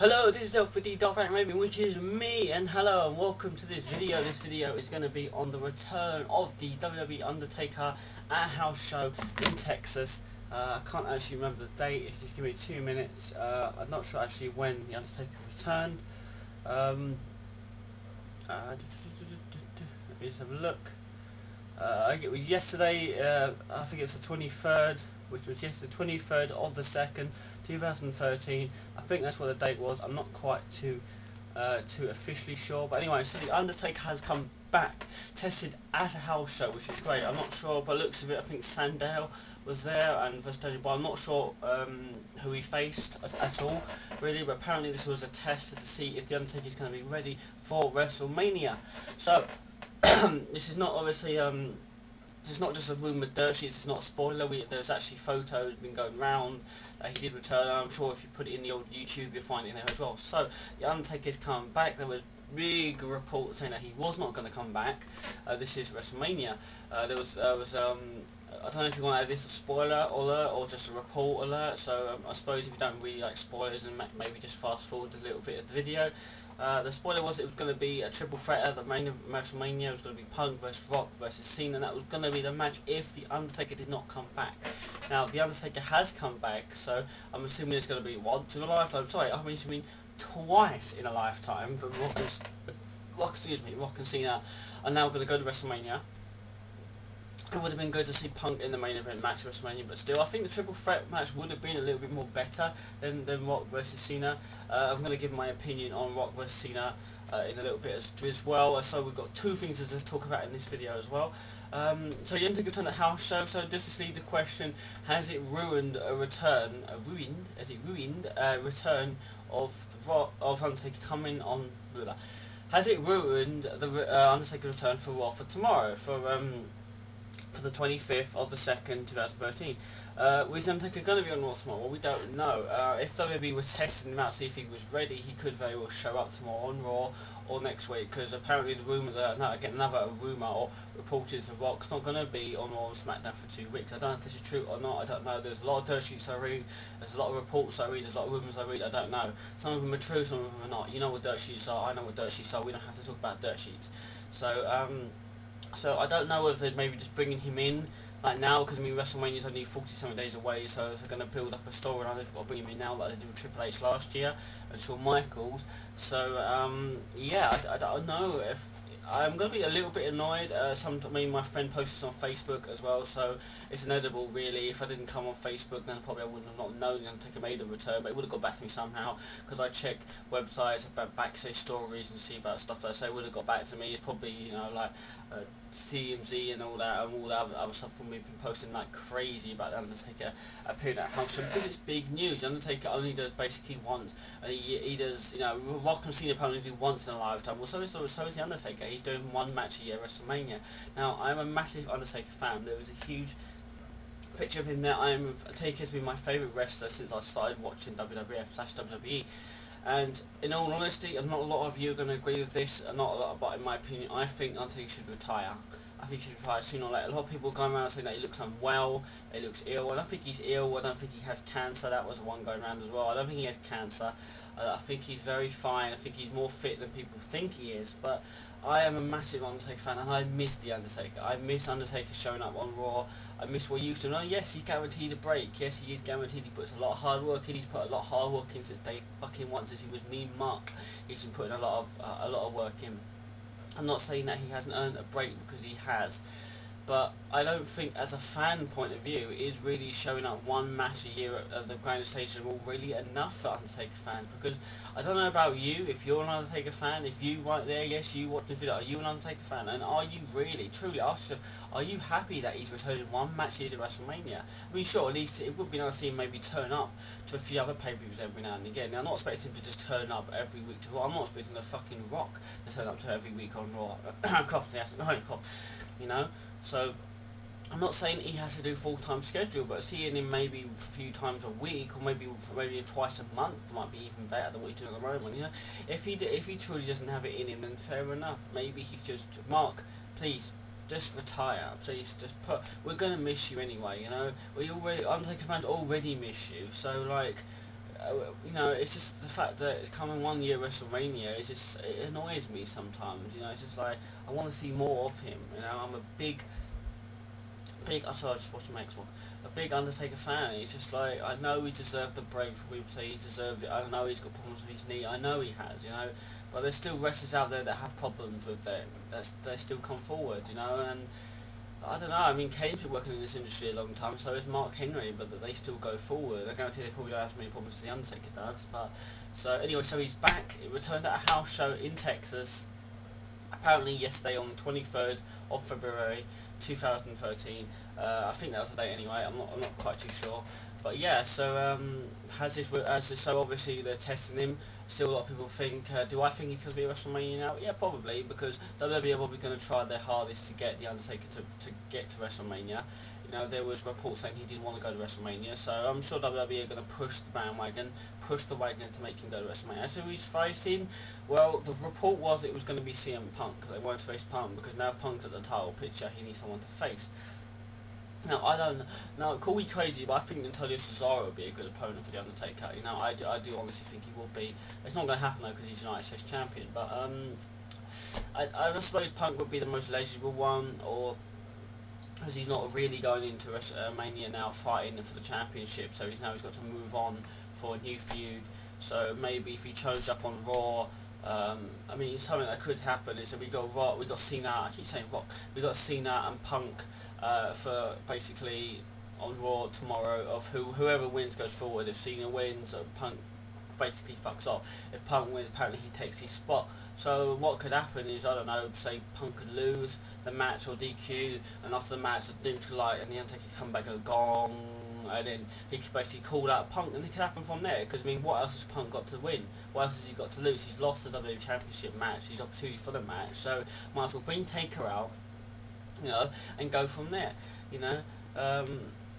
Hello, this is L4DDarkVampRaven, which is me, and hello and welcome to this video. This video is going to be on the return of the WWE Undertaker at a house show in Texas. I can't actually remember the date. If you just give me 2 minutes, I'm not sure actually when the Undertaker returned. Let me just have a look. I think it was yesterday. I think it's the 23rd, which was yesterday, 23rd of the 2nd, 2013. I think that's what the date was. I'm not quite too officially sure, but anyway, so the Undertaker has come back, tested at a house show, which is great. I'm not sure, by the looks of it, I think Sandel was there and but I'm not sure who he faced at all, really. But apparently this was a test to see if the Undertaker is going to be ready for WrestleMania. So this is not obviously it's not just a rumoured dirt sheet, it's not a spoiler. There's actually photos been going round that he did return. I'm sure if you put it in the old YouTube you'll find it in there as well. So the Undertaker's coming back. There was big reports saying that he was not going to come back. This is WrestleMania. There was I don't know if you want to add this a spoiler alert or just a report alert. So I suppose if you don't really like spoilers, and maybe just fast forward a little bit of the video. The spoiler was it was going to be a triple threat at the main of WrestleMania. It was going to be Punk versus Rock versus Cena, and that was going to be the match if the Undertaker did not come back. Now the Undertaker has come back, so I'm assuming it's going to be once in a lifetime. Sorry, I'm assuming twice in a lifetime. For Rock and Cena are now going to go to WrestleMania. It would have been good to see Punk in the main event match of WrestleMania, but still, I think the triple threat match would have been a little bit more better than Rock versus Cena. I'm going to give my opinion on Rock versus Cena in a little bit as well. So we've got two things to just talk about in this video as well. So the Undertaker returned at house show. So does this lead the question: has it ruined a return? Return of Undertaker coming on? Has it ruined the Undertaker return for Raw for tomorrow? For the 25th of the 2nd, 2013. Was the Undertaker going to be on Raw tomorrow? Well, we don't know. If WWE was testing him out to see if he was ready, he could very well show up tomorrow on Raw or next week, because apparently the rumour that, again, another rumour or report is The Rock's not going to be on Raw and SmackDown for 2 weeks. I don't know if this is true or not, I don't know. There's a lot of dirt sheets I read, there's a lot of reports I read, there's a lot of rumours I read, I don't know. Some of them are true, some of them are not. You know what dirt sheets are, I know what dirt sheets are, we don't have to talk about dirt sheets. So I don't know if they're maybe just bringing him in like now, because I mean WrestleMania's only 40-something days away, so if they're going to build up a storyline, they've got to bring him in now like they did with Triple H last year and Shawn Michaels. So yeah, I don't know if I'm going to be a little bit annoyed. My friend posted on Facebook as well, so it's inevitable really. If I didn't come on Facebook, then probably I would have not known the Undertaker made a return, but it would have got back to me somehow, because I check websites about backstage stories and see about stuff that I say. It would have got back to me. It's probably, you know, like TMZ and all that other stuff from me been posting like crazy about the Undertaker appearing at house show, because it's big news. The Undertaker only does basically once, and he does, you know, Rock and Cena apparently do once in a lifetime. Well, so is the Undertaker. He's doing one match a year at WrestleMania. Now, I'm a massive Undertaker fan. There was a huge picture of him there. Undertaker has been my favourite wrestler since I started watching WWF/WWE. And in all honesty, and not a lot of you are going to agree with this, and not a lot, but in my opinion, I think Undertaker should retire. I think he should retire sooner or later. A lot of people are going around saying that he looks unwell, he looks ill. I don't think he's ill, I don't think he has cancer. That was the one going around as well. I don't think he has cancer. I think he's very fine. I think he's more fit than people think he is. But I am a massive Undertaker fan, and I miss the Undertaker. I miss Undertaker showing up on Raw. I miss what he used to know. Yes, he's guaranteed a break. Yes, he is guaranteed. He puts a lot of hard work in. He's put a lot of hard work in since day fucking once, since he was Mean Mark. He's been putting a lot of work in. I'm not saying that he hasn't earned a break, because he has. But I don't think, as a fan point of view, is really showing up one match a year at the grandest stage of all really enough for Undertaker fans. Because I don't know about you, if you're an Undertaker fan, if you right there, yes, you watch this video, are you an Undertaker fan? And are you really, truly, ask yourself, are you happy that he's returning one match a year to WrestleMania? I mean, sure, at least it would be nice to see him maybe turn up to a few other pay-per-views every now and again. Now, I'm not expecting him to just turn up every week to Raw. I'm not expecting the fucking Rock to turn up to every week on Raw. You know? So I'm not saying he has to do full-time schedule, but seeing him maybe a few times a week, or maybe twice a month might be even better than what he's doing at the moment. You know, if he truly doesn't have it in him, then fair enough. Maybe he just, Mark, please just retire, please. We're gonna miss you anyway. You know, Undertaker fans already miss you. So like, you know, it's just the fact that it's coming 1 year WrestleMania. It annoys me sometimes. You know, it's just like I want to see more of him. You know, I'm a big. I sorry, I just watched Max one. A big Undertaker fan. It's just like I know he deserved the break. For people say he deserved it. I know he's got problems with his knee. I know he has. You know, but there's still wrestlers out there that have problems with them. They still come forward. You know, and I don't know. I mean, Kane's been working in this industry a long time. So is Mark Henry, but they still go forward. I guarantee they probably don't have as many problems as the Undertaker does. But so anyway, so he's back. He returned at a house show in Texas. Apparently yesterday on the 23rd of February 2013. I think that was the date anyway. I'm not quite too sure. But yeah, so so obviously they're testing him. Still a lot of people think, do I think he's going to be at WrestleMania now? Yeah, probably, because WWE are probably going to try their hardest to get the Undertaker to get to WrestleMania. You know, there was reports saying he didn't want to go to WrestleMania, so I'm sure WWE are going to push the bandwagon, push the wagon to make him go to WrestleMania. So who's facing? Well, the report was it was going to be CM Punk. They won't face Punk because now Punk's at the title picture, he needs someone to face. Now, I don't. Now, call me crazy, but I think Antonio Cesaro would be a good opponent for the Undertaker. You know, I do honestly think he will be. It's not going to happen though because he's United States champion. But I suppose Punk would be the most legible one, or because he's not really going into WrestleMania now fighting for the championship. So he's got to move on for a new feud. So maybe if he chose up on Raw. I mean, something that could happen is that we got Cena. I keep saying Rock. We got Cena and Punk for basically on Raw tomorrow. Of whoever wins goes forward. If Cena wins, Punk basically fucks off. If Punk wins, apparently he takes his spot. So what could happen is, I don't know, say Punk could lose the match or DQ, and after the match, the Doom's could light, and the Undertaker could come back and go gong. And then he could basically call out Punk, and it could happen from there. Because I mean, what else has Punk got to win? What else has he got to lose? He's lost the WWE Championship match. He's opportunity for the match, so might as well bring Taker out, you know, and go from there. You know,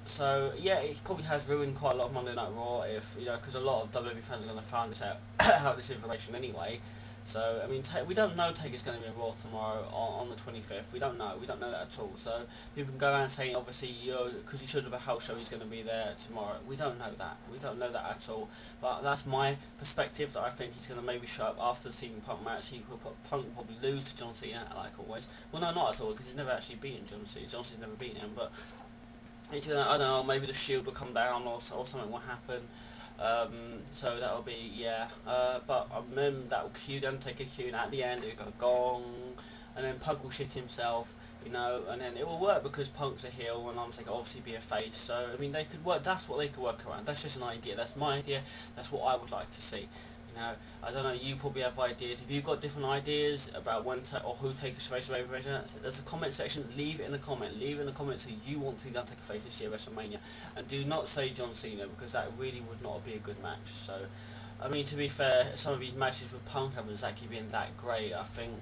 so yeah, it probably has ruined quite a lot of Monday Night Raw if because a lot of WWE fans are going to find this out this information anyway. So, I mean, we don't know Taker's going to be on Raw tomorrow on the 25th. We don't know that at all. So, people can go around saying, obviously, because he should have a house show, he's going to be there tomorrow. We don't know that. We don't know that at all. But that's my perspective, that I think he's going to maybe show up after the CM Punk match. Punk will probably lose to John Cena, like always. Well, no, not at all, because he's never actually beaten John Cena. John Cena's never beaten him, but it's gonna, I don't know, maybe the Shield will come down or something will happen. So that'll be, yeah, but then that will cue them, take a cue, and at the end it'll go gong, and then Punk will shit himself, and then it will work because Punk's a heel and Undertaker obviously be a face. So I mean, they could work. That's what they could work around. That's just an idea. That's my idea. That's what I would like to see. I don't know. You probably have ideas. If you've got different ideas about when or who Taker's face or there's a comment section. Leave it in the comment. Leave it in the comments who you want to see Undertaker face this year at WrestleMania, and do not say John Cena because that really would not be a good match. So, I mean, to be fair, some of these matches with Punk haven't exactly been that great. I think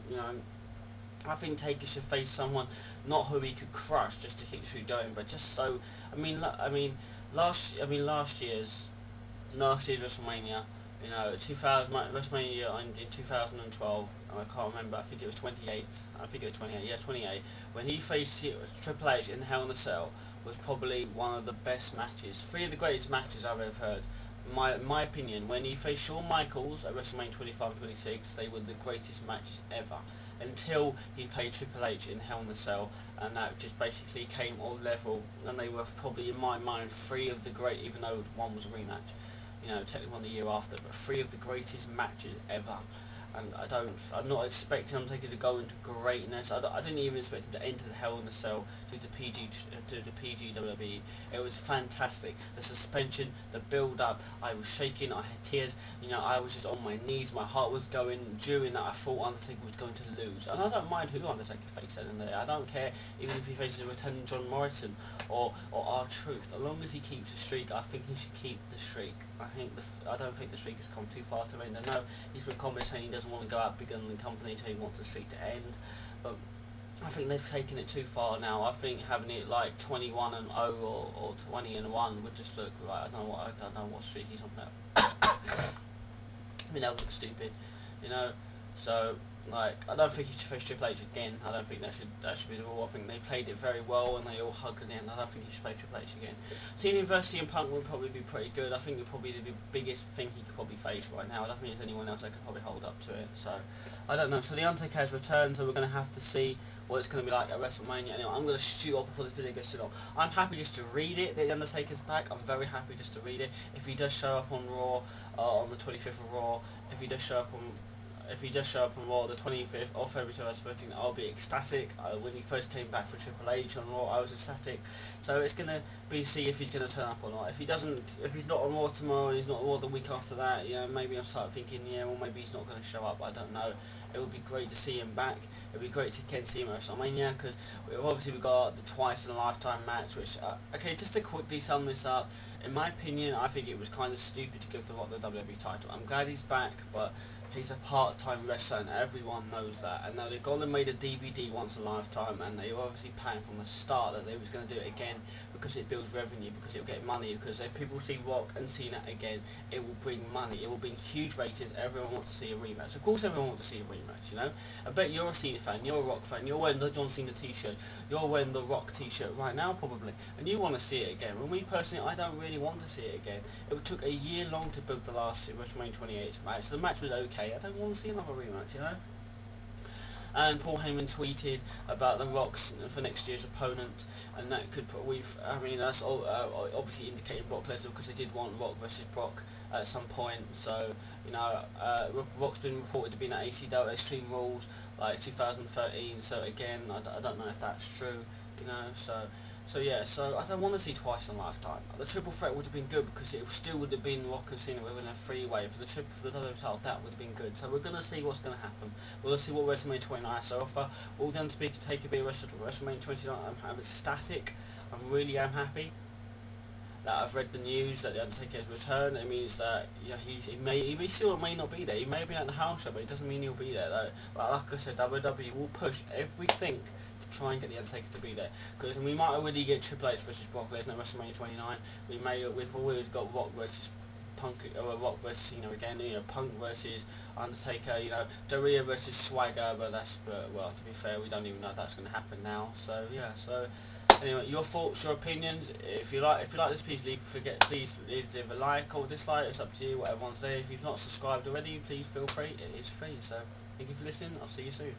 I think Taker should face someone not who he could crush just to keep the streak going, but just so. Last year's WrestleMania. 2000 WrestleMania in 2012, and I can't remember. I think it was 28. Yeah, 28. When he faced Triple H in Hell in a Cell, was probably one of the best matches. 3 of the greatest matches I've ever heard. My opinion, when he faced Shawn Michaels at WrestleMania 25 and 26, they were the greatest matches ever. Until he played Triple H in Hell in a Cell, and that just basically came all level. And they were probably, in my mind, 3 of the great, even though one was a rematch. Technically one the year after, but 3 of the greatest matches ever. And I'm not expecting Undertaker to go into greatness. I didn't even expect him to enter the Hell in a Cell due to PG WWE. It was fantastic. The suspension, the build up, I was shaking, I had tears, I was just on my knees, my heart was going. During that I thought Undertaker was going to lose. And I don't mind who Undertaker faces at the end of the day. I don't care even if he faces a returning John Morrison or R-Truth. As long as he keeps the streak, I think he should keep the streak. I don't think the streak has come too far to end. I know he's been commenting saying he doesn't want to go out bigger than the company, so he wants the streak to end, but I think they've taken it too far now. I think having it like 21-0 or 20-1 would just look like, I don't know what streak he's on now. I mean, that would look stupid, so Like, I don't think he should face Triple H again. I don't think that should be the rule. I think they played it very well and they all hugged at the end. I don't think he should play Triple H again. Cena versus CM Punk would probably be pretty good. I think it's probably the biggest thing he could probably face right now. I don't think there's anyone else that could probably hold up to it. So, I don't know. So the Undertaker has returned, so we're going to have to see what it's going to be like at WrestleMania. Anyway, I'm going to shoot off before this video gets too long. I'm happy just to read it, that the Undertaker's back. I'm very happy just to read it. If he does show up on Raw, on the 25th of Raw, if he does show up on Raw the 25th of February 2013, I'll be ecstatic. When he first came back for Triple H on Raw, I was ecstatic. So it's going to be to see if he's going to turn up or not. If he's not on Raw tomorrow and he's not on Raw the week after that, maybe I'll start thinking, well, maybe he's not going to show up. I don't know. It would be great to see him back. It would be great to see him at WrestleMania, because we've got the twice in a lifetime match, which, okay, just to quickly sum this up, in my opinion, I think it was kind of stupid to give The Rock the WWE title. I'm glad he's back, but he's a part-time wrestler and everyone knows that. And now they've gone and made a DVD once in a lifetime, and they were obviously planning from the start that they was going to do it again because it builds revenue, because it'll get money, because if people see Rock and Cena again, it will bring money, it will bring huge ratings. Everyone wants to see a rematch. Of course everyone wants to see a rematch, I bet you're a Cena fan, you're a Rock fan, you're wearing the John Cena t-shirt, you're wearing the Rock t-shirt right now probably, and you want to see it again. Well, me personally, I don't really want to see it again. It took a year long to build the last WrestleMania 28 match. The match was okay. I don't want to see another rematch, And Paul Heyman tweeted about the Rock's for next year's opponent, and that could put that's obviously indicating Brock Lesnar, because they did want Rock versus Brock at some point. So Rock's been reported to be in at ACW Extreme Rules like 2013. So again, I don't know if that's true, So I don't want to see twice in a lifetime. The triple threat would have been good, because it still would have been Rock and Cena within a three-way for the WWE title. That would have been good. So we're going to see what's going to happen. We're going to see what WrestleMania 29 has to offer. We'll then take a bit of WrestleMania 29. I'm ecstatic. I really am happy that I've read the news that the Undertaker has returned. It means that he still may not be there. He may have been at the house show, but it doesn't mean he'll be there. But like I said, WWE will push everything to try and get the Undertaker to be there, because we might already get Triple H versus Brock Lesnar at WrestleMania 29. We've already got Rock versus Punk, or Rock versus Cena again. Punk versus Undertaker. Daria versus Swagger. But well, to be fair, we don't even know if that's going to happen now. So anyway, your thoughts, your opinions. If you like this, please leave a like or dislike. It's up to you. Whatever one's there. If you've not subscribed already, please feel free. It is free. So thank you for listening. I'll see you soon.